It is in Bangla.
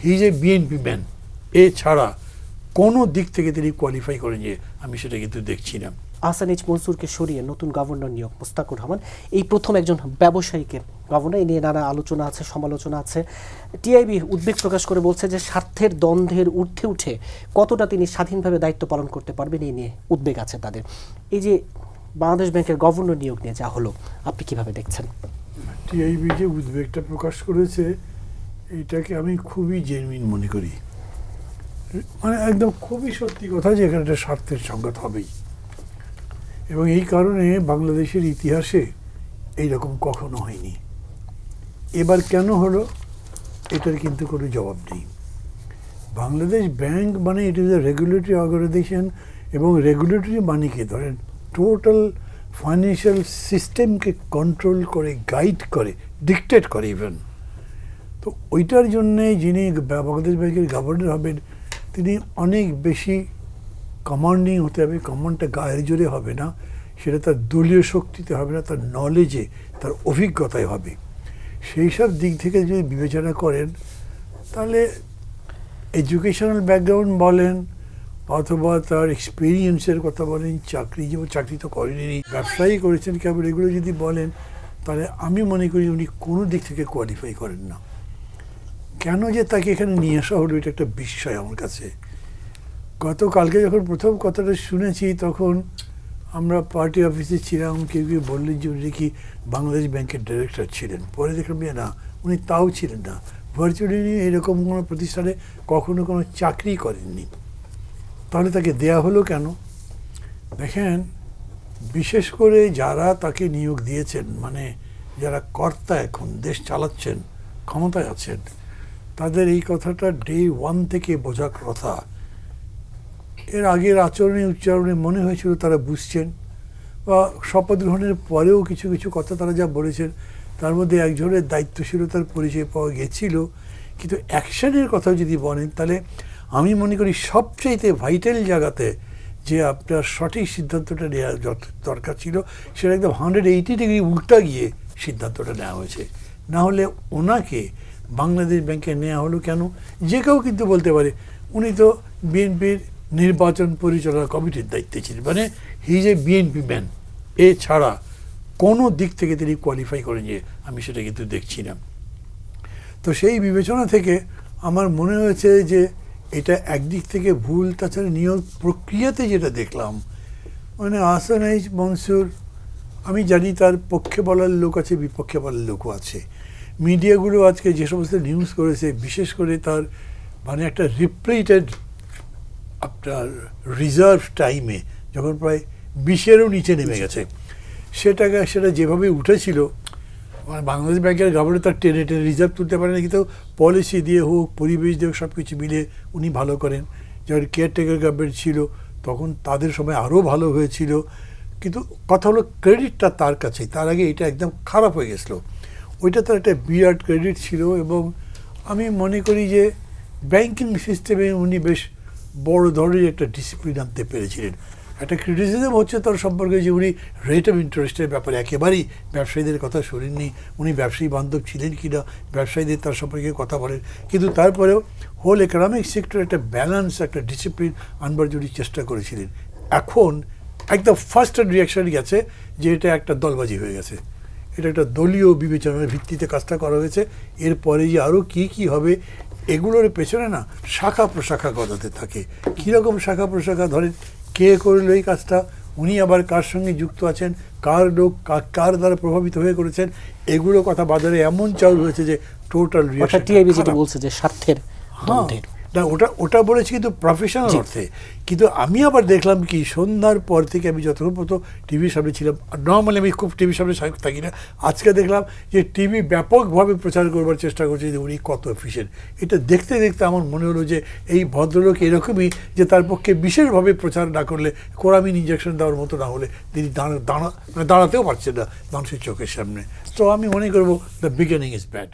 He is a BNP man, এছাড়া কোনো দিক থেকে তিনি কোয়ালিফাই করেন যে আমি সেটা কিন্তু দেখছি না। আহসান এইচ মনসুরকে সরিয়ে নতুন গভর্নর নিয়োগ মুস্তাকুর রহমান, এই প্রথম একজন ব্যবসায়ীকে গভর্নর, এই নিয়ে নানা আলোচনা আছে, সমালোচনা আছে। টিআইবি উদ্বেগ প্রকাশ করে বলছে যে স্বার্থের দ্বন্দ্বের ঊর্ধ্বে উঠে কতটা তিনি স্বাধীনভাবে দায়িত্ব পালন করতে পারবেন, এই নিয়ে উদ্বেগ আছে তাদের। এই যে বাংলাদেশ ব্যাংকের গভর্নর নিয়োগ নিয়ে যা হলো, আপনি কিভাবে দেখছেন? টিআইবি যে উদ্বেগটা প্রকাশ করেছে এইটাকে আমি খুবই জেনুইন মনে করি, মানে একদম খুবই সত্যি কথা যে এখানে একটা স্বার্থের সংঘাত হবেই, এবং এই কারণে বাংলাদেশের ইতিহাসে এইরকম কখনো হয়নি। এবার কেন হলো এটার কিন্তু কোনো জবাব নেই। বাংলাদেশ ব্যাংক মানে it is a regulatory organisation, এবং রেগুলেটরি মানে কি, ধরেন টোটাল ফাইন্যান্সিয়াল সিস্টেমকে কন্ট্রোল করে, গাইড করে, ডিকটেট করে ইভেন। তো ওইটার জন্যে যিনি বাংলাদেশ ব্যাংকের গভর্নর হবেন তিনি অনেক বেশি কমান্ডিং হতে হবে। কমান্ডটা গায়ের জোরে হবে না, সেটা তার দলীয় শক্তিতে হবে না, তার নলেজে, তার অভিজ্ঞতায় হবে। সেই সব দিক থেকে যদি বিবেচনা করেন তাহলে এডুকেশনাল ব্যাকগ্রাউন্ড বলেন অথবা তার এক্সপিরিয়েন্সের কথা বলেন, চাকরি তো করেনি, ব্যবসায়ী করেছেন কেবল, এগুলো যদি বলেন তাহলে আমি মনে করি উনি কোনো দিক থেকে কোয়ালিফাই করেন না। কেন যে তাকে এখানে নিয়ে আসা হলো এটা একটা বিস্ময় আমার কাছে। গতকালকে যখন প্রথম কথাটা শুনেছি তখন আমরা পার্টি অফিসে ছিলাম, কেউ কেউ বললেন যে উনি কি বাংলাদেশ ব্যাংকের ডিরেক্টর ছিলেন। পরে দেখলাম যে না, উনি তাও ছিলেন না, ভার্চুয়ালি এরকম কোনো প্রতিষ্ঠানে কখনো কোনো চাকরি করেননি। তাহলে তাকে দেয়া হলো কেন? দেখেন, বিশেষ করে যারা তাকে নিয়োগ দিয়েছেন, মানে যারা কর্তা এখন দেশ চালাচ্ছেন, ক্ষমতায় আছেন, তাদের এই কথাটা ডে ওয়ান থেকে বোঝার কথা। এর আগের আচরণে উচ্চারণে মনে হয়েছিল তারা বুঝছেন, বা শপথ গ্রহণের পরেও কিছু কিছু কথা তারা যা বলেছেন তার মধ্যে একজনের দায়িত্বশীলতার পরিচয় পাওয়া গেছিল। কিন্তু অ্যাকশনের কথা যদি বলেন তাহলে আমি মনে করি সবচেয়ে ভাইটাল জায়গাতে যে আপনার সঠিক সিদ্ধান্তটা নেওয়া দরকার ছিল সেটা একদম 180 ডিগ্রি উল্টা গিয়ে সিদ্ধান্তটা নেওয়া হয়েছে। না হলে ওনাকে বাংলাদেশ ব্যাংকে নেওয়া হলো কেন? যে কেউ কিন্তু বলতে পারে উনি তো বিএনপির নির্বাচন পরিচালনা কমিটির দায়িত্বে ছিলেন, মানে he is a BNP man, এছাড়া কোনো দিক থেকে তিনি কোয়ালিফাই করেন যে আমি সেটা কিন্তু দেখছি না। তো সেই বিবেচনা থেকে আমার মনে হয়েছে যে এটা একদিক থেকে ভুল। তাছাড়া নিয়োগ প্রক্রিয়াতে যেটা দেখলাম, মানে আহসান এইচ মনসুর, আমি জানি তার পক্ষে বলার লোক আছে, বিপক্ষে বলার লোকও আছে। মিডিয়াগুলো আজকে যে সমস্ত নিউজ করেছে, বিশেষ করে তার মানে একটা রিপ্লেটেড আপনার রিজার্ভ টাইমে যখন প্রায় 20-এরও নিচে নেমে গেছে, সেটা যেভাবে উঠেছিল, মানে বাংলাদেশ ব্যাংকের গভর্নর তার টেনে রিজার্ভ তুলতে পারে না, কিন্তু পলিসি দিয়ে হোক, পরিবেশ দিয়ে হোক, সব কিছু মিলে উনি ভালো করেন। যখন কেয়ারটেকার গভর্নমেন্ট ছিল তখন তাদের সময় আরও ভালো হয়েছিল। কিন্তু কথা হলো ক্রেডিটটা তার কাছেই, তার আগে এটা একদম খারাপ হয়ে গেছিলো। ওইটা তার একটা বিরাট ক্রেডিট ছিল, এবং আমি মনে করি যে ব্যাংকিং সিস্টেমে উনি বেশ বড় ধরনের একটা ডিসিপ্লিন আনতে পেরেছিলেন। একটা ক্রিটিসিজম হচ্ছে তার সম্পর্কে যে উনি রেট অফ ইন্টারেস্টের ব্যাপারে একেবারেই ব্যবসায়ীদের কথা শুনেননি, উনি ব্যবসায়ী বান্ধব ছিলেন কি না, ব্যবসায়ীদের তার সম্পর্কে কথা বলেন। কিন্তু তারপরেও হোল ইকোনমিক সেক্টর একটা ব্যালেন্স, একটা ডিসিপ্লিন আনবার জন্য চেষ্টা করেছিলেন। এখন একদম ফার্স্ট হ্যান্ড রিয়াকশন গেছে যে এটা একটা দলবাজি হয়ে গেছে, এটা একটা দলীয় বিবেচনার ভিত্তিতে কাজটা করা হয়েছে। এরপরে যে আরও কী হবে এগুলোর পেছনে না শাখা প্রশাখা গজাতে থাকে। কীরকম শাখা প্রশাখা, ধরেন কে করলো এই কাজটা, উনি আবার কার সঙ্গে যুক্ত আছেন, কার লোক কার দ্বারা প্রভাবিত হয়ে করেছেন, এগুলো কথা বাজারে এমন চাউল হয়েছে যে টোটাল রিয়াকশন বলছে যে স্বার্থের দ্বন্দ্বের। না, ওটা বলেছি কিন্তু প্রফেশনাল অর্থে। কিন্তু আমি আবার দেখলাম কি, সন্ধ্যার পর থেকে আমি যতক্ষণ পর্যন্ত টিভির সামনে ছিলাম, নর্মালি আমি খুব টিভির সামনে থাকি না, আজকে দেখলাম যে টিভি ব্যাপকভাবে প্রচার করবার চেষ্টা করছে যে উনি কত এফিশিয়েন্ট। এটা দেখতে দেখতে আমার মনে হলো যে এই ভদ্রলোক এরকমই, যে তার পক্ষে বিশেষভাবে প্রচার না করলে, কোরামিন ইঞ্জেকশন দেওয়ার মতো না হলে তিনি দাঁড়াতেও পারছেন না মানুষের চোখের সামনে। তো আমি মনে করবো দ্য বিগিনিং ইজ ব্যাড।